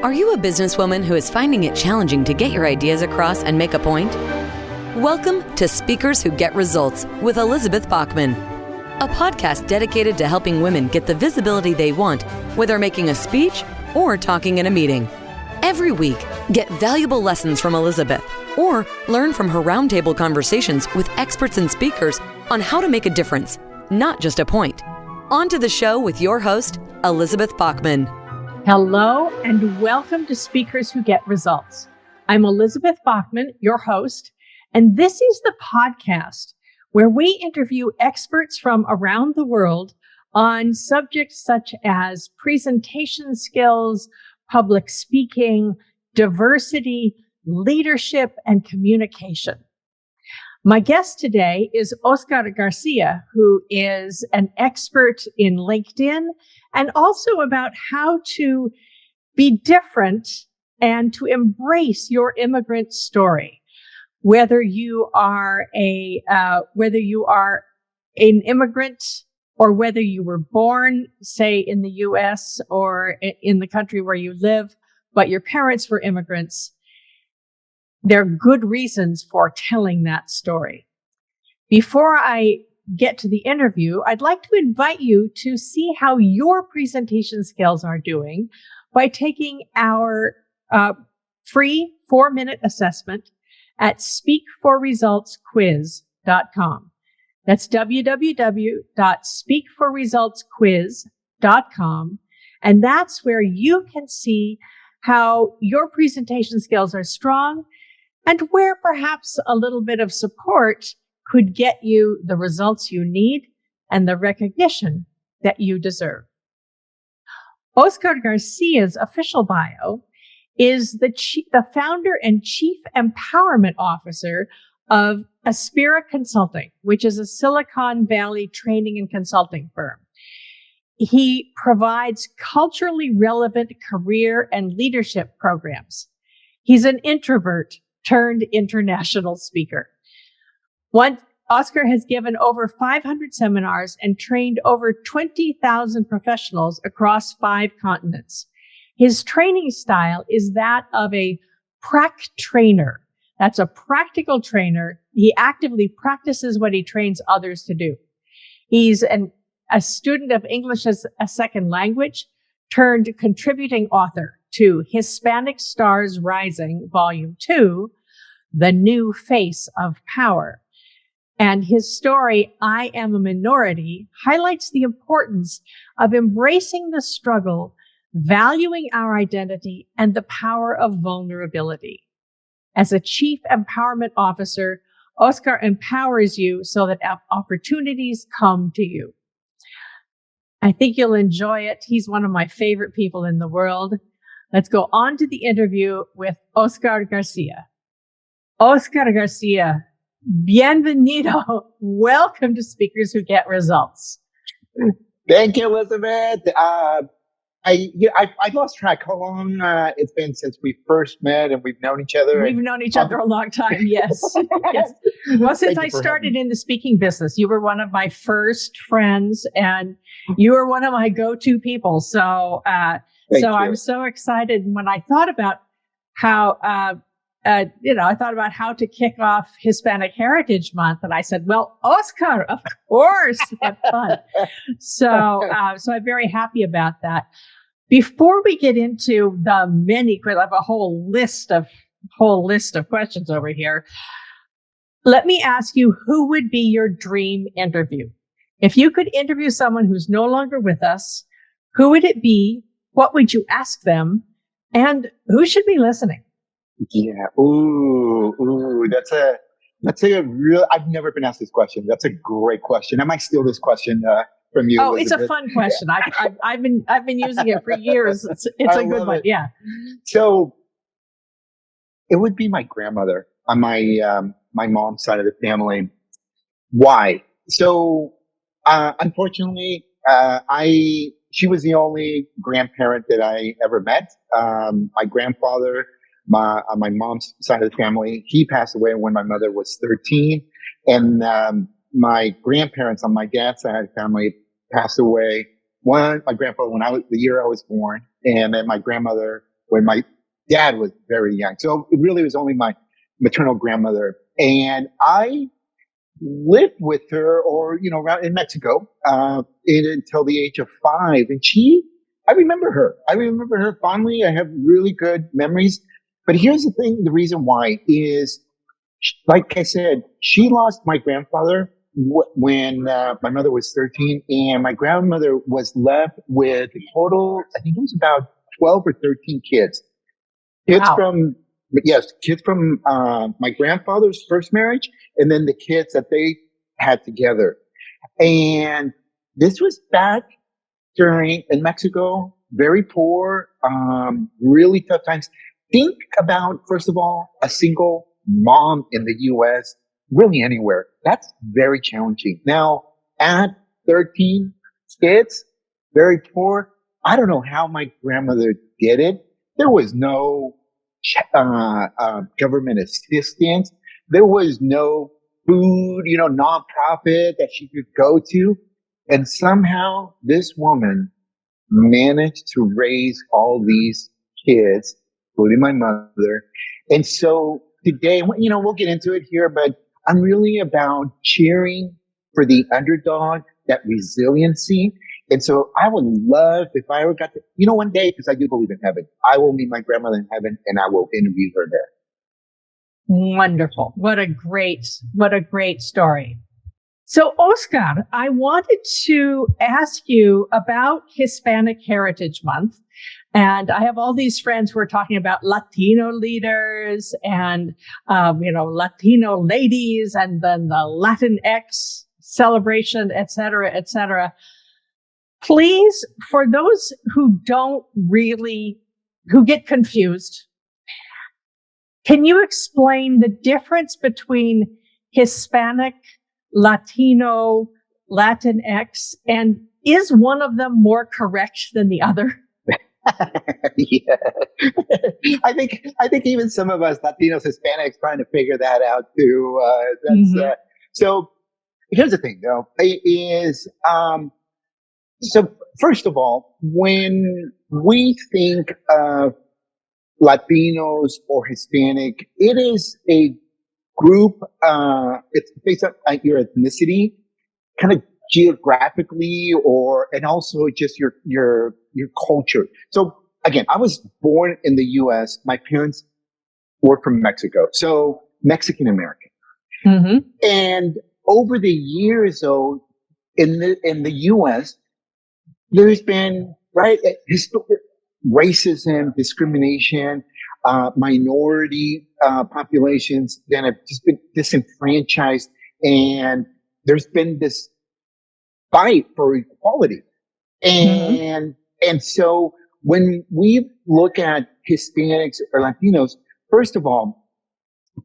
Are you a businesswoman who is finding it challenging to get your ideas across and make a point? Welcome to Speakers Who Get Results with Elizabeth Bachman, a podcast dedicated to helping women get the visibility they want, whether making a speech or talking in a meeting. Every week, get valuable lessons from Elizabeth or learn from her roundtable conversations with experts and speakers on how to make a difference, not just a point. On to the show with your host, Elizabeth Bachman. Hello and welcome to Speakers Who Get Results. I'm Elizabeth Bachman, your host, and this is the podcast where we interview experts from around the world on subjects such as presentation skills, public speaking, diversity, leadership, and communication. My guest today is Oscar Garcia, who is an expert in LinkedIn and also about how to be different and to embrace your immigrant story. Whether you are an immigrant or whether you were born, say, in the U.S. or in the country where you live, but your parents were immigrants, there are good reasons for telling that story. Before I get to the interview, I'd like to invite you to see how your presentation skills are doing by taking our free 4-minute assessment at speakforresultsquiz.com. That's www.speakforresultsquiz.com. And that's where you can see how your presentation skills are strong and where perhaps a little bit of support could get you the results you need and the recognition that you deserve. Oscar Garcia's official bio is the founder and chief empowerment officer of Aspira Consulting, which is a Silicon Valley training and consulting firm. He provides culturally relevant career and leadership programs. He's an introvert turned international speaker. Oscar has given over 500 seminars and trained over 20,000 professionals across 5 continents. His training style is that of a prac trainer. That's a practical trainer. He actively practices what he trains others to do. He's a student of English as a second language turned contributing author to Hispanic Stars Rising, Volume 2, The New Face of Power. And his story, I Am a Minority, highlights the importance of embracing the struggle, valuing our identity, and the power of vulnerability. As a Chief Empowerment Officer, Oscar empowers you so that opportunities come to you. I think you'll enjoy it. He's one of my favorite people in the world. Let's go on to the interview with Oscar Garcia. Oscar Garcia, bienvenido. Welcome to Speakers Who Get Results. Thank you, Elizabeth. I lost track how long it's been since we first met and we've known each other. We've known each other a long time, yes. Yes. Well, since I started in the speaking business, you were one of my first friends and you were one of my go-to people. So I'm so excited. And when I thought about how, I thought about how to kick off Hispanic Heritage Month, and I said, well, Oscar, of course, have fun. So I'm very happy about that. Before we get into the many, I have a whole list of questions over here. Let me ask you, who would be your dream interview? If you could interview someone who's no longer with us, who would it be? What would you ask them? And who should be listening? Yeah. Ooh. That's a real. I've never been asked this question. That's a great question. I might steal this question from you. Oh, Elizabeth. It's a fun question. I've been using it for years. It's a good one. Yeah. So it would be my grandmother on my mom's side of the family. Why? So unfortunately, she was the only grandparent that I ever met. My grandfather. On my mom's side of the family, he passed away when my mother was 13. And my grandparents on my dad's side of the family passed away. My grandfather the year I was born, and then my grandmother when my dad was very young. So it really was only my maternal grandmother. And I lived with her around in Mexico, until the age of 5. And I remember her. I remember her fondly. I have really good memories. But here's the thing. The reason why is, like I said, she lost my grandfather when my mother was 13, and my grandmother was left with a total, I think it was about 12 or 13 kids. Kids Wow. kids from my grandfather's first marriage, and then the kids that they had together. And this was back in Mexico, very poor, really tough times. Think about, first of all, a single mom in the U.S., really anywhere. That's very challenging. Now, at 13 kids, very poor, I don't know how my grandmother did it. There was no government assistance. There was no food, nonprofit that she could go to. And somehow this woman managed to raise all these kids, including my mother. And so today, we'll get into it here, but I'm really about cheering for the underdog, that resiliency. And so I would love if I ever got to, one day, because I do believe in heaven, I will meet my grandmother in heaven and I will interview her there. Wonderful. What a great story. So, Oscar, I wanted to ask you about Hispanic Heritage Month. And I have all these friends who are talking about Latino leaders and, Latino ladies, and then the Latinx celebration, et cetera, et cetera. Please, for those who get confused, can you explain the difference between Hispanic, Latino, Latinx, and is one of them more correct than the other? Yeah. I think even some of us Latinos, Hispanics, trying to figure that out too. So here's the thing, though, is so first of all, when we think of Latinos or Hispanic, it is a group. It's based on your ethnicity, kind of geographically, and also just your culture. So again, I was born in the U.S. My parents were from Mexico, so Mexican American. Mm-hmm. And over the years, though, in the U.S., there's been racism, discrimination, minority populations that have just been disenfranchised, and there's been this fight for equality. And so when we look at Hispanics or Latinos, first of all,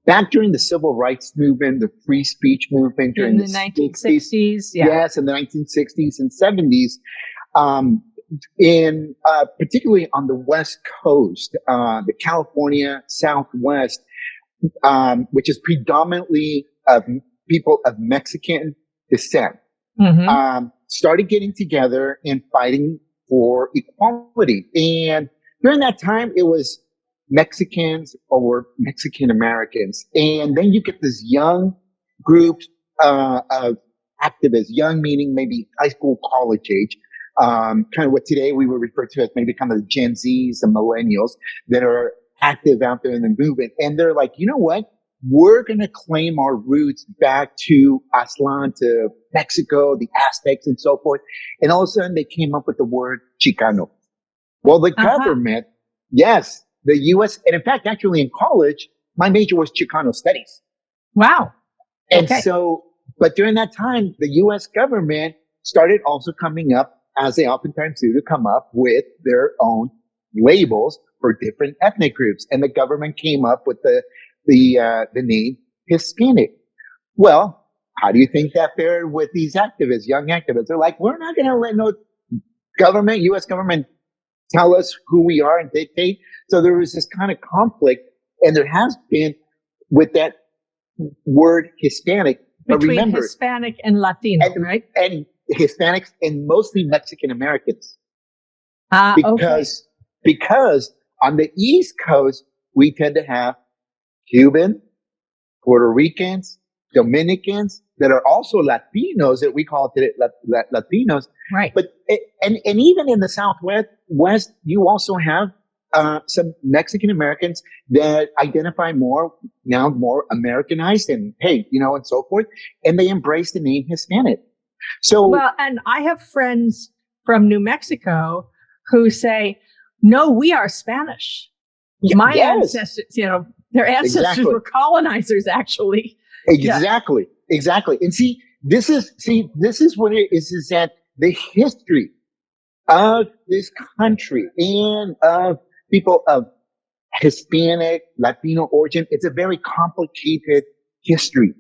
back during the civil rights movement, the free speech movement during the 1960s, yes, in the 1960s and 70s, particularly on the West Coast, the California Southwest, which is predominantly of people of Mexican descent, started getting together and fighting for equality. And during that time, it was Mexicans or Mexican Americans. And then you get this young group of activists, young meaning maybe high school, college age, kind of what today we would refer to as maybe kind of the Gen Zs and millennials that are active out there in the movement. And they're like, you know what? We're going to claim our roots back to Aztlan, to Mexico, the Aztecs and so forth. And all of a sudden they came up with the word Chicano. Well, the government, yes, the U.S. And in fact, actually in college, my major was Chicano studies. Wow. And so, but during that time, the U.S. government started also coming up, as they oftentimes do, to come up with their own labels for different ethnic groups. And the government came up with the name Hispanic. Well, how do you think that fared with these activists, young activists? They're like, we're not going to let no government, U.S. government, tell us who we are and dictate. So there was this kind of conflict, and there has been with that word Hispanic. Between but remember, Hispanic and Latino, right? And Hispanics and mostly Mexican Americans. Because on the East Coast, we tend to have Cuban, Puerto Ricans, Dominicans that are also Latinos that we call today Latinos. Right. But and even in the Southwest, you also have some Mexican Americans that identify more Americanized and and so forth, and they embrace the name Hispanic. So well, and I have friends from New Mexico who say, "No, we are Spanish." My ancestors, their ancestors were colonizers, actually. Exactly. And this is what it is that the history of this country and of people of Hispanic, Latino origin, it's a very complicated history.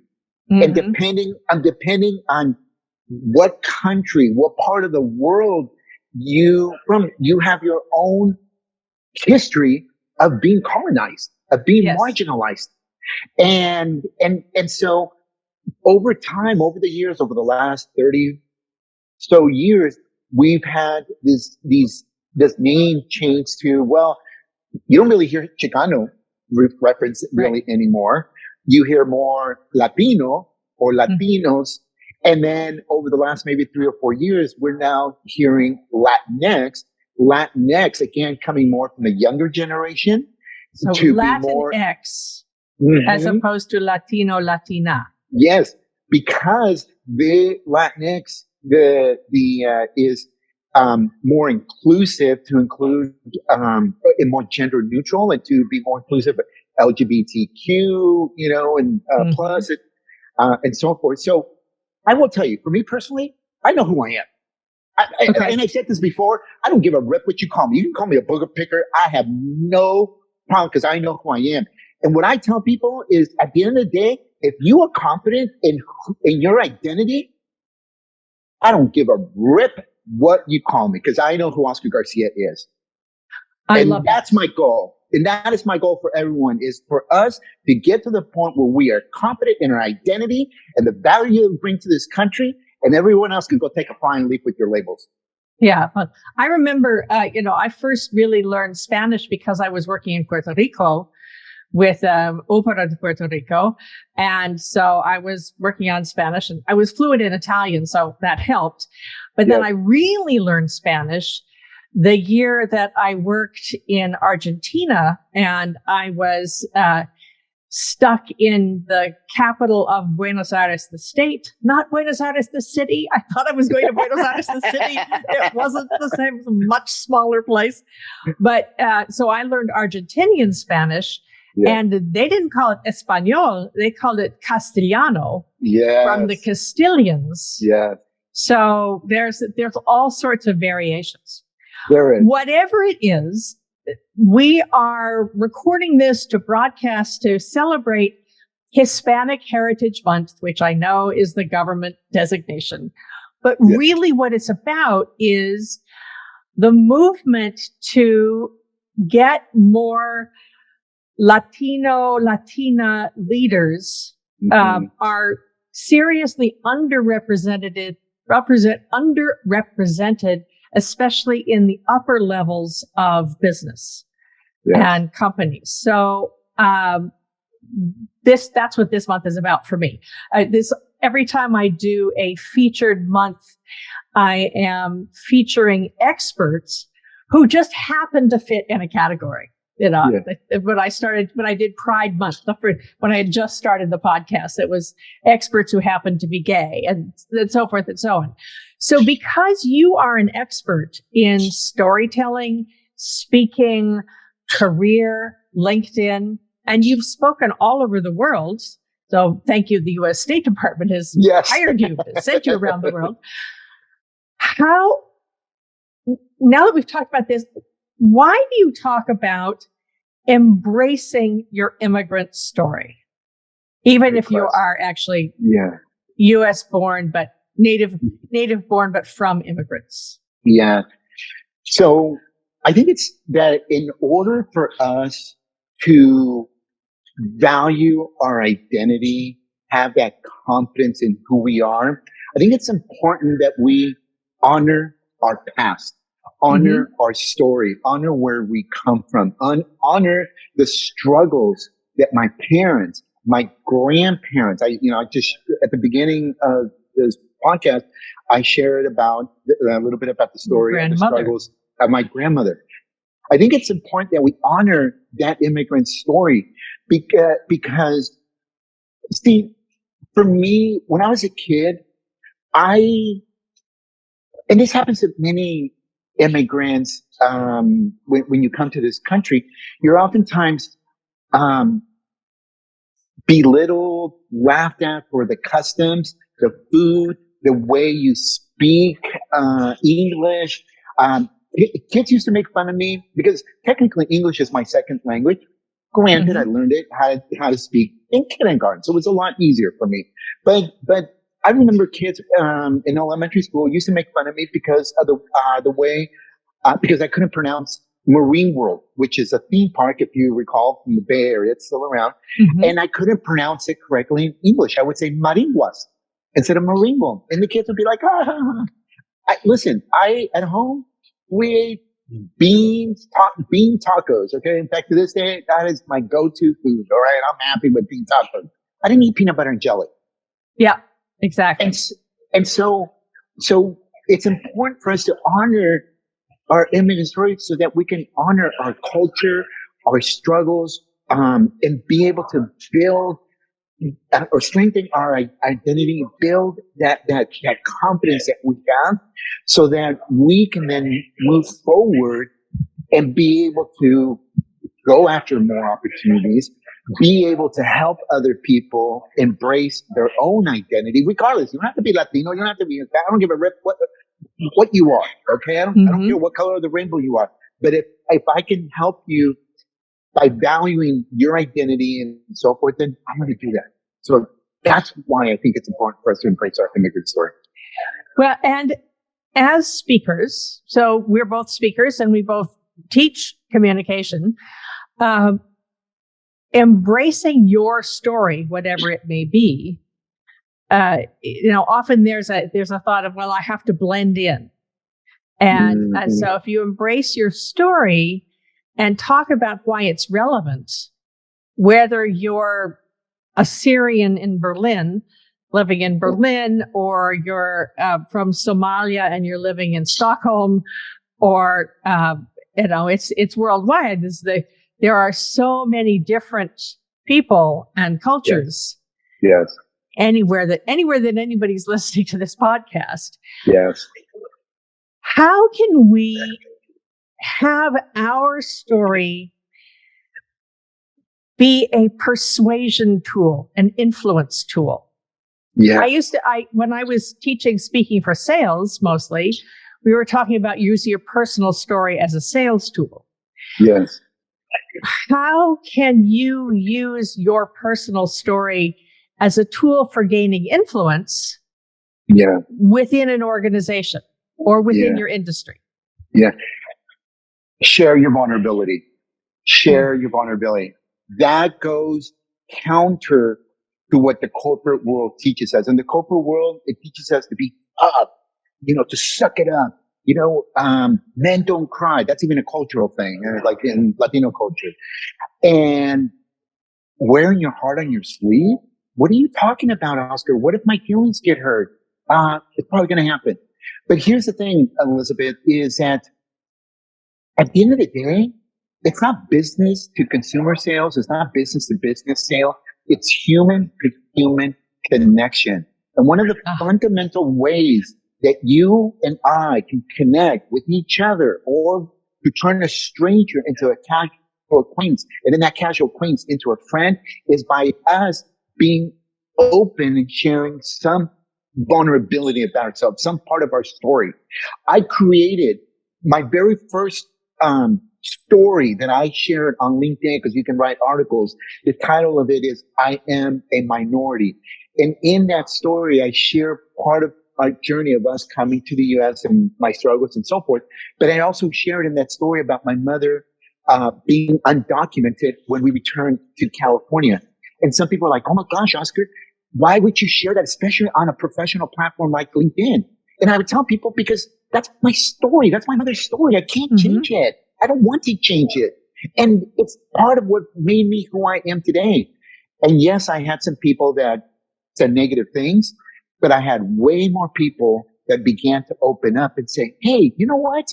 Mm-hmm. And depending on what country, what part of the world you have your own history of being colonized, of being marginalized. And so over time, over the years, over the last 30 so years, we've had this name change to, well, you don't really hear Chicano reference really anymore. You hear more Latino or Latinos. And then over the last maybe 3 or 4 years, we're now hearing Latinx. Latinx, again, coming more from the younger generation. So to Latinx, be more, as opposed to Latino, Latina. Yes, because the Latinx is more inclusive, to include and more gender neutral, and to be more inclusive of LGBTQ, and plus and so forth. So I will tell you, for me personally, I know who I am. And I said this before, I don't give a rip what you call me. You can call me a booger picker. I have no problem because I know who I am. And what I tell people is, at the end of the day, if you are confident in your identity, I don't give a rip what you call me, because I know who Oscar Garcia is. That's my goal. And that is my goal for everyone, is for us to get to the point where we are confident in our identity and the value we bring to this country, and everyone else can go take a flying leap with your labels. Yeah. I remember, I first really learned Spanish because I was working in Puerto Rico with Opera de Puerto Rico. And so I was working on Spanish, and I was fluent in Italian, so that helped. But then I really learned Spanish the year that I worked in Argentina, and I was stuck in the capital of Buenos Aires, the state, not Buenos Aires, the city. I thought I was going to Buenos Aires, the city. It wasn't the same. It was a much smaller place. But so I learned Argentinian Spanish. Yeah. And they didn't call it Espanol. They called it Castellano from the Castilians. Yeah. So there's all sorts of variations. There is. Whatever it is, we are recording this to broadcast to celebrate Hispanic Heritage Month, which I know is the government designation. But really what it's about is the movement to get more Latina leaders are seriously underrepresented, especially in the upper levels of business and companies. So that's what this month is about for me. Every time I do a featured month, I am featuring experts who just happen to fit in a category. When I did Pride Month, when I had just started the podcast, it was experts who happened to be gay, and so forth and so on. So because you are an expert in storytelling, speaking, career, LinkedIn, and you've spoken all over the world, so thank you, the U.S. State Department has hired you, sent you around the world. Now that we've talked about this, why do you talk about embracing your immigrant story? Even if you are actually U.S. born, but native born, but from immigrants. Yeah. So I think it's that in order for us to value our identity, have that confidence in who we are, I think it's important that we honor our past, honor our story, honor where we come from, honor the struggles that my parents, my grandparents, I just at the beginning of this podcast, I shared about a little bit about the story and the struggles of my grandmother. I think it's important that we honor that immigrant story because see, for me, when I was a kid, and this happens to many immigrants, when you come to this country, you're oftentimes belittled, laughed at for the customs, the food, the way you speak English. Kids used to make fun of me because technically English is my second language. Granted, I learned it how to speak in kindergarten, so it was a lot easier for me. But I remember kids in elementary school used to make fun of me because of the way because I couldn't pronounce Marine World, which is a theme park, if you recall, from the Bay Area. It's still around, and I couldn't pronounce it correctly in English. I would say Maringuas instead of Marine World, and the kids would be like, listen, at home we ate bean tacos. Okay, in fact, to this day, that is my go-to food. All right, I'm happy with bean tacos. I didn't eat peanut butter and jelly. Yeah, exactly. And so it's important for us to honor our immigrant story so that we can honor our culture, our struggles, and be able to build or strengthen our identity, build that confidence that we have so that we can then move forward and be able to go after more opportunities, be able to help other people embrace their own identity, regardless. You don't have to be Latino. You don't have to be, I don't give a rip what you are. Okay. I don't care what color of the rainbow you are. But if I can help you by valuing your identity and so forth, then I'm going to do that. So that's why I think it's important for us to embrace our immigrant story. Well, and as speakers, so we're both speakers and we both teach communication, embracing your story, whatever it may be, often there's a thought of, well, I have to blend in. And so if you embrace your story and talk about why it's relevant, whether you're a Syrian in Berlin, living in Berlin, or you're from Somalia and you're living in Stockholm, or it's worldwide. There are so many different people and cultures. Yes. Anywhere that anybody's listening to this podcast. Yes. How can we have our story be a persuasion tool, an influence tool? Yeah. When I was teaching speaking for sales, mostly, we were talking about using your personal story as a sales tool. Yes. How can you use your personal story as a tool for gaining influence within an organization or within your industry? Yeah. Share your vulnerability. Share your vulnerability. That goes counter to what the corporate world teaches us. In the corporate world, it teaches us to be up, to suck it up. Men don't cry. That's even a cultural thing, like in Latino culture. And wearing your heart on your sleeve? What are you talking about, Oscar? What if my feelings get hurt? It's probably going to happen. But here's the thing, Elizabeth, is that at the end of the day, it's not business to consumer sales. It's not business to business sale. It's human to human connection. And one of the fundamental ways that you and I can connect with each other, or to turn a stranger into a casual acquaintance, and then that casual acquaintance into a friend, is by us being open and sharing some vulnerability about ourselves, some part of our story. I created my very first story that I shared on LinkedIn, because you can write articles. The title of it is I Am a Minority. And in that story, I share part of our journey of us coming to the U.S. and my struggles and so forth. But I also shared in that story about my mother being undocumented when we returned to California. And some people are like, oh my gosh, Oscar, why would you share that, especially on a professional platform like LinkedIn? And I would tell people, because that's my story. That's my mother's story. I can't change it. I don't want to change it. And it's part of what made me who I am today. And yes, I had some people that said negative things, but I had way more people that began to open up and say, hey, you know what?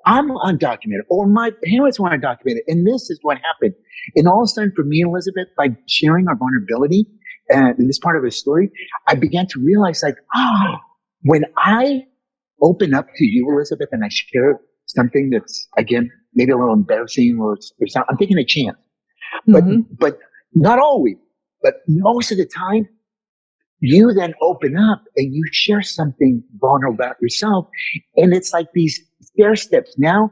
I'm undocumented, or my parents were undocumented, and this is what happened. And all of a sudden, for me, Elizabeth, by sharing our vulnerability and in this part of the story, I began to realize, like, when I open up to you, Elizabeth, and I share something that's, again, maybe a little embarrassing or something, I'm taking a chance. But not always, but most of the time, you then open up and you share something vulnerable about yourself. And it's like these stair steps. Now,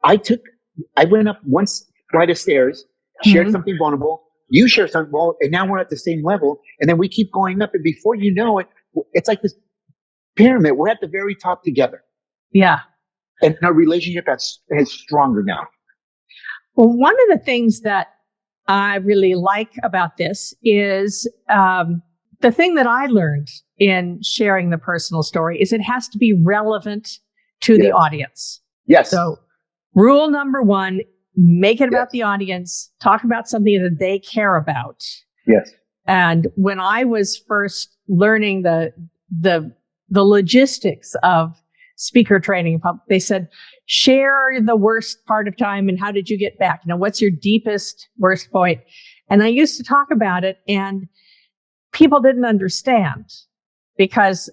I went up one flight of stairs, shared something vulnerable, you share something vulnerable, and now we're at the same level. And then we keep going up. And before you know it, it's like this pyramid. We're at the very top together. Yeah. And our relationship is stronger now. Well, one of the things that I really like about this is the thing that I learned in sharing the personal story is it has to be relevant to the audience. Yes. So rule number one, make it about the audience, talk about something that they care about. Yes. And when I was first learning the logistics of speaker training, they said, share the worst part of time and how did you get back? What's your deepest, worst point? And I used to talk about it and people didn't understand because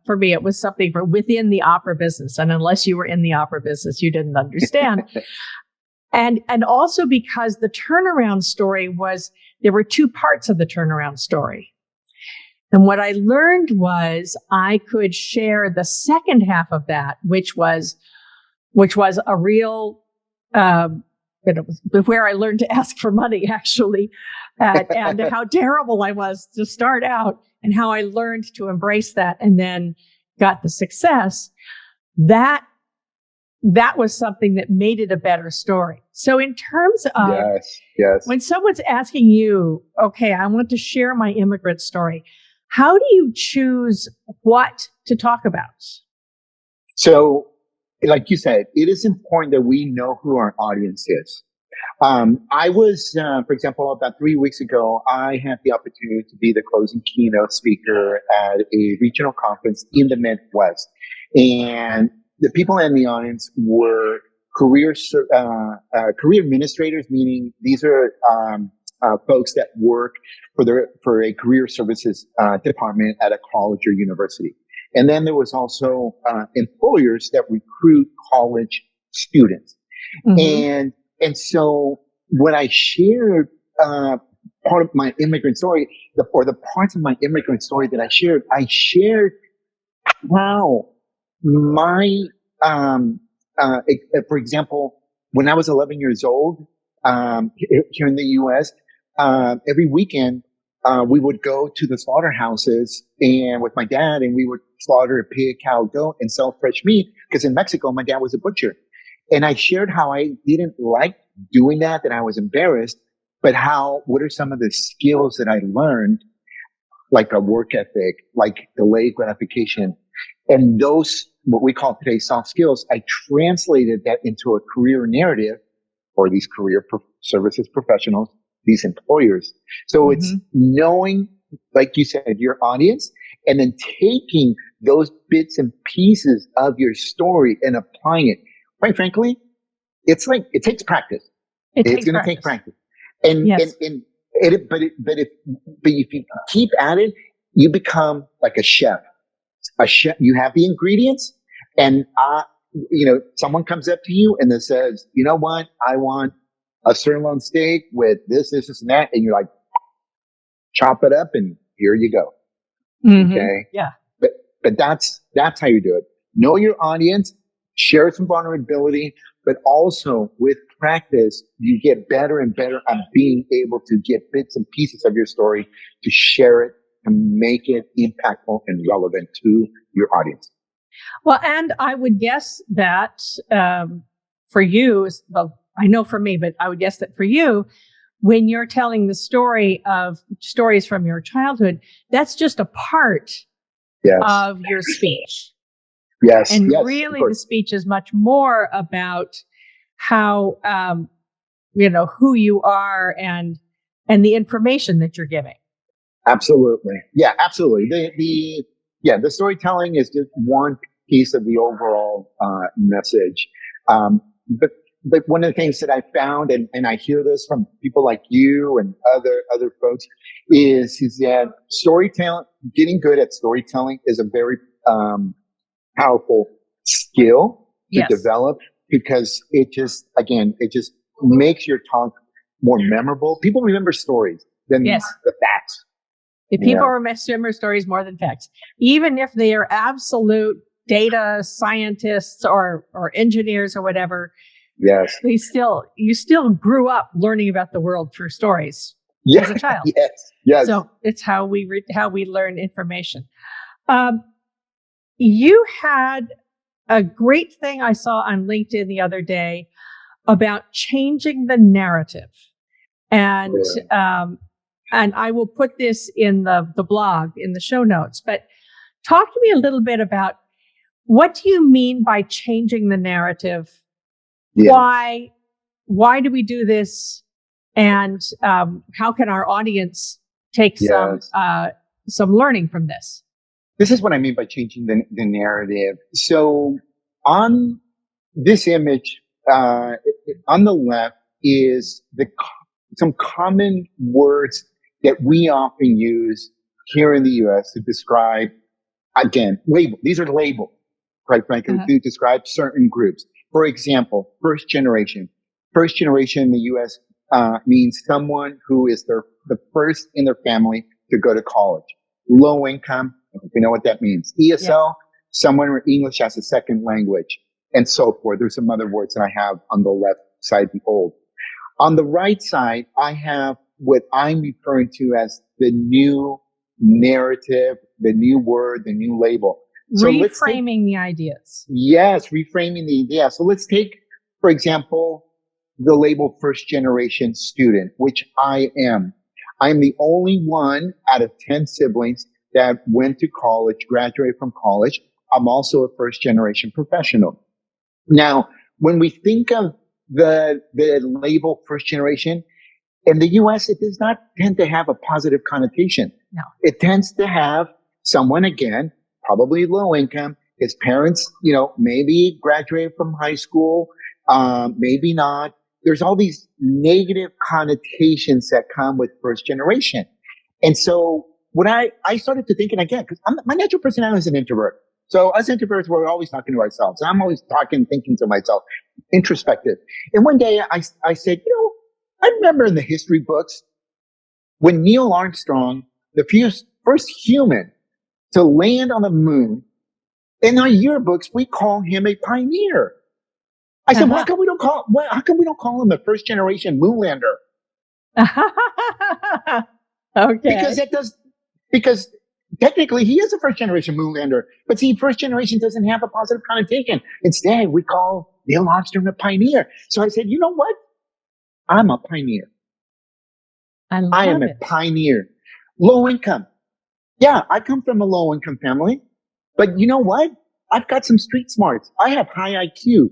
for me, it was something for within the opera business. And unless you were in the opera business, you didn't understand. And also because the turnaround story there were two parts of the turnaround story. And what I learned was I could share the second half of that, which was a real, where I learned to ask for money, actually, and how terrible I was to start out and how I learned to embrace that and then got the success. That was something that made it a better story. So in terms of when someone's asking you, okay, I want to share my immigrant story, how do you choose what to talk about? So, like you said, it is important that we know who our audience is. I was, for example, about 3 weeks ago, I had the opportunity to be the closing keynote speaker at a regional conference in the Midwest. And the people in the audience were career administrators, meaning these are folks that work for a career services department at a college or university. And then there was also employers that recruit college students. And so when I shared part of my immigrant story, the parts of my immigrant story that I shared how my, for example, when I was 11 years old, here in the U.S., every weekend, we would go to the slaughterhouses and with my dad, and we would slaughter a pig, cow, goat, and sell fresh meat. Because in Mexico, my dad was a butcher. And I shared how I didn't like doing that I was embarrassed, but what are some of the skills that I learned, like a work ethic, like delayed gratification, and those, what we call today soft skills, I translated that into a career narrative for these career services professionals, these employers. So it's knowing, like you said, your audience, and then taking those bits and pieces of your story and applying it. Quite frankly, it's like, it takes practice. It's going to take practice. And, but if you keep at it, you become like a chef. You have the ingredients, and someone comes up to you and then says, you know what, I want a sirloin steak with this, and that, and you're like, chop it up, and here you go. Okay, yeah. But that's how you do it. Know your audience, share some vulnerability, but also with practice, you get better and better at being able to get bits and pieces of your story to share it and make it impactful and relevant to your audience. Well, and I would guess that for you, well, I know for me, but I would guess that for you, when you're telling the story of stories from your childhood, that's just a part of your speech. Yes. And yes, really the speech is much more about how, who you are and the information that you're giving. Absolutely. Yeah, absolutely. The storytelling is just one piece of the overall message. But one of the things that I found, and I hear this from people like you and other folks, is that storytelling, getting good at storytelling, is a very powerful skill to Yes. develop, because it just makes your talk more memorable. People remember stories than Yes. the facts. If people remember stories more than facts, even if they are absolute data scientists or engineers or whatever, yes, you still grew up learning about the world through stories as a child. Yes. So it's how we learn information. You had a great thing I saw on LinkedIn the other day about changing the narrative, and I will put this in the blog, in the show notes, but talk to me a little bit about, what do you mean by changing the narrative? Yeah. Why do we do this? And how can our audience take some learning from this? This is what I mean by changing the narrative. So on this image, on the left is some common words that we often use here in the U.S. to describe, again, label. These are labels, quite frankly, to describe certain groups. For example, first generation. First generation in the U.S. Means someone who is the first in their family to go to college. Low income, you know what that means. ESL, someone with English as a second language, and so forth. There's some other words that I have on the left side, the old. On the right side, I have what I'm referring to as the new narrative, the new word, the new label. So reframing the ideas. Yes, reframing the idea. So let's take, for example, the label first generation student, which I am. I'm the only one out of 10 siblings that went to college, graduated from college. I'm also a first generation professional. Now, when we think of the label first generation, in the U.S., it does not tend to have a positive connotation. No. It tends to have someone, again, probably low income. His parents, maybe graduated from high school, maybe not. There's all these negative connotations that come with first generation. And so when I started to think, and again, because my natural personality is an introvert. So us introverts, we're always talking to ourselves. I'm always thinking to myself, introspective. And one day I said, I remember in the history books when Neil Armstrong, the first human to land on the moon, in our yearbooks, we call him a pioneer. I said, how come we don't call him a first generation moonlander? Okay. Because technically he is a first generation moonlander, but see, first generation doesn't have a positive connotation. Instead, we call Neil Armstrong a pioneer. So I said, you know what? I'm a pioneer. I am a pioneer. Low income. Yeah, I come from a low income family, but you know what? I've got some street smarts. I have high IQ.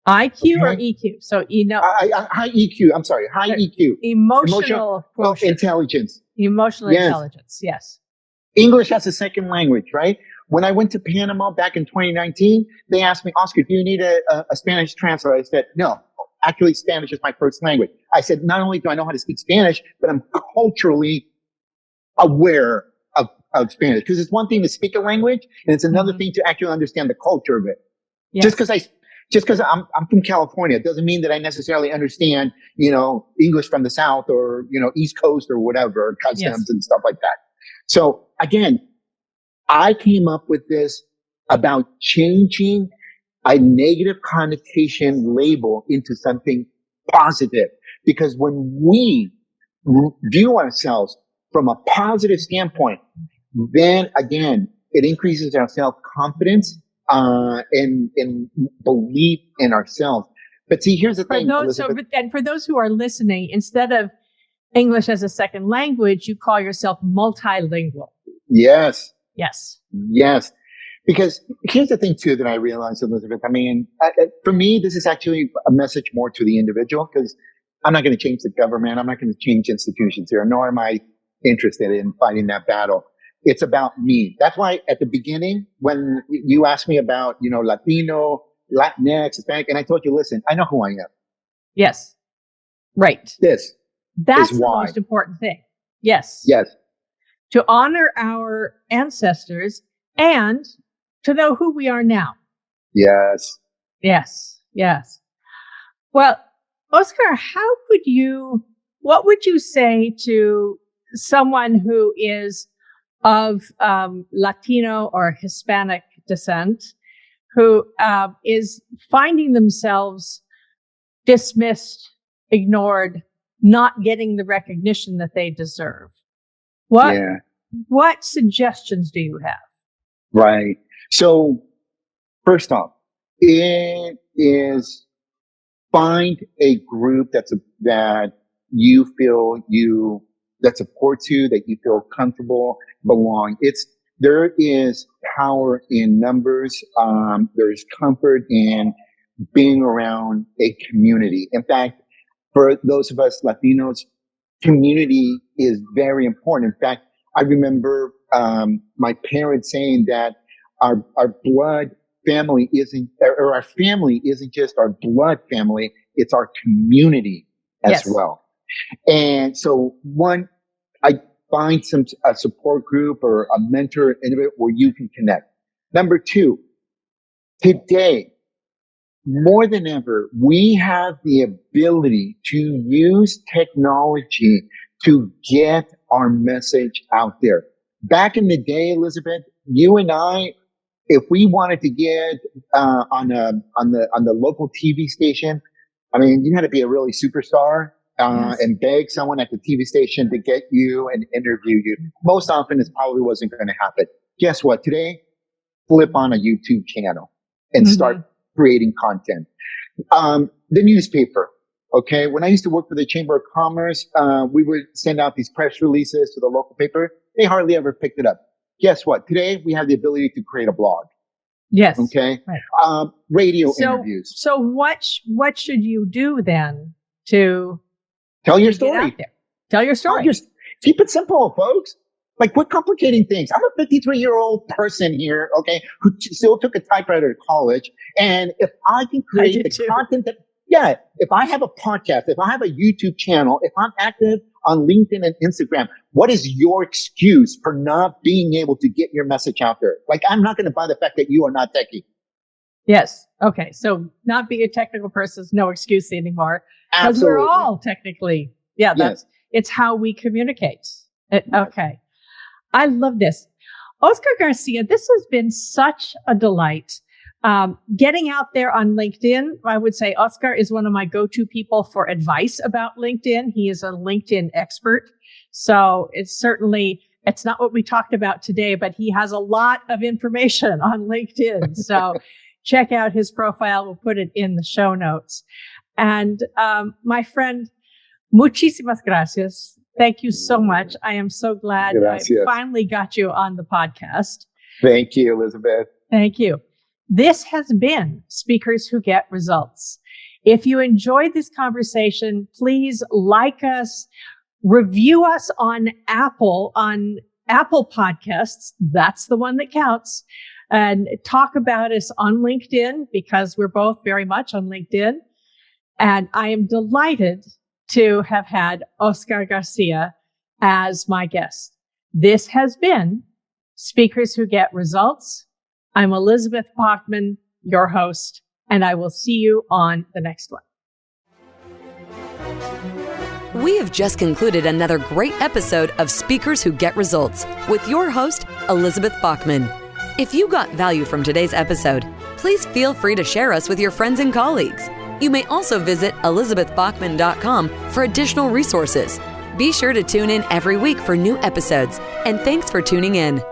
IQ or EQ? So, high EQ. I'm sorry. High EQ. Emotional intelligence. Emotional intelligence. Yes. English as a second language, right? When I went to Panama back in 2019, they asked me, Oscar, do you need a Spanish translator? I said, no, actually Spanish is my first language. I said, not only do I know how to speak Spanish, but I'm culturally aware of Spanish. Because it's one thing to speak a language, and it's another thing to actually understand the culture of it. Yes. Just because I'm from California, it doesn't mean that I necessarily understand, English from the South or, East Coast or whatever, customs and stuff like that. So again, I came up with this about changing a negative connotation label into something positive. Because when we view ourselves from a positive standpoint, then again, it increases our self-confidence and belief in ourselves. But see, here's the thing. For those who are listening, instead of English as a second language, you call yourself multilingual. Yes. Yes. Yes. Because here's the thing too that I realized, Elizabeth. I mean, for me, this is actually a message more to the individual, because I'm not going to change the government. I'm not going to change institutions here, nor am I interested in fighting that battle. It's about me. That's why at the beginning, when you asked me about, Latino, Latinx, Hispanic, and I told you, listen, I know who I am. Yes. Right. That's the why. most important thing. Yes. Yes. To honor our ancestors and to know who we are now. Yes. Yes. Yes. Well, Oscar, what would you say to someone who is of Latino or Hispanic descent, who is finding themselves dismissed, ignored, not getting the recognition that they deserve? What suggestions do you have? Right. So first off, it is find a group that you feel that supports you, that you feel comfortable, belong. There is power in numbers. There's comfort in being around a community. In fact, for those of us Latinos, community is very important. In fact, I remember my parents saying that our blood family our family isn't just our blood family, it's our community as well. And so I find a support group or a mentor where you can connect. Number two, today, more than ever, we have the ability to use technology to get our message out there. Back in the day, Elizabeth, you and I, if we wanted to get on the local TV station, I mean, you had to be a really superstar and beg someone at the TV station to get you and interview you. Most often, it probably wasn't going to happen. Guess what? Today, flip on a YouTube channel and start creating content. The newspaper. Okay. When I used to work for the Chamber of Commerce, we would send out these press releases to the local paper. They hardly ever picked it up. Guess what? Today we have the ability to create a blog. Yes. Okay. Right. Radio interviews. So what should you do then to tell your story? Tell your story. Keep it simple, folks. Like, quit complicating things. I'm a 53-year-old person here, okay, who still took a typewriter to college. And if I can create the content if I have a podcast, if I have a YouTube channel, if I'm active on LinkedIn and Instagram, what is your excuse for not being able to get your message out there? Like, I'm not going to buy the fact that you are not techie. Yes. Okay. So not being a technical person is no excuse anymore. Because we're all technically, it's how we communicate. Okay. I love this. Oscar Garcia, this has been such a delight. Getting out there on LinkedIn, I would say Oscar is one of my go-to people for advice about LinkedIn. He is a LinkedIn expert. So it's not what we talked about today, but he has a lot of information on LinkedIn. So check out his profile. We'll put it in the show notes. And my friend, muchísimas gracias. Thank you so much. I am so glad I finally got you on the podcast. Thank you, Elizabeth. Thank you. This has been Speakers Who Get Results. If you enjoyed this conversation, please like us, review us on Apple Podcasts. That's the one that counts. And talk about us on LinkedIn, because we're both very much on LinkedIn. And I am delighted to have had Oscar Garcia as my guest. This has been Speakers Who Get Results. I'm Elizabeth Bachman, your host, and I will see you on the next one. We have just concluded another great episode of Speakers Who Get Results with your host, Elizabeth Bachman. If you got value from today's episode, please feel free to share us with your friends and colleagues. You may also visit elizabethbachman.com for additional resources. Be sure to tune in every week for new episodes, and thanks for tuning in.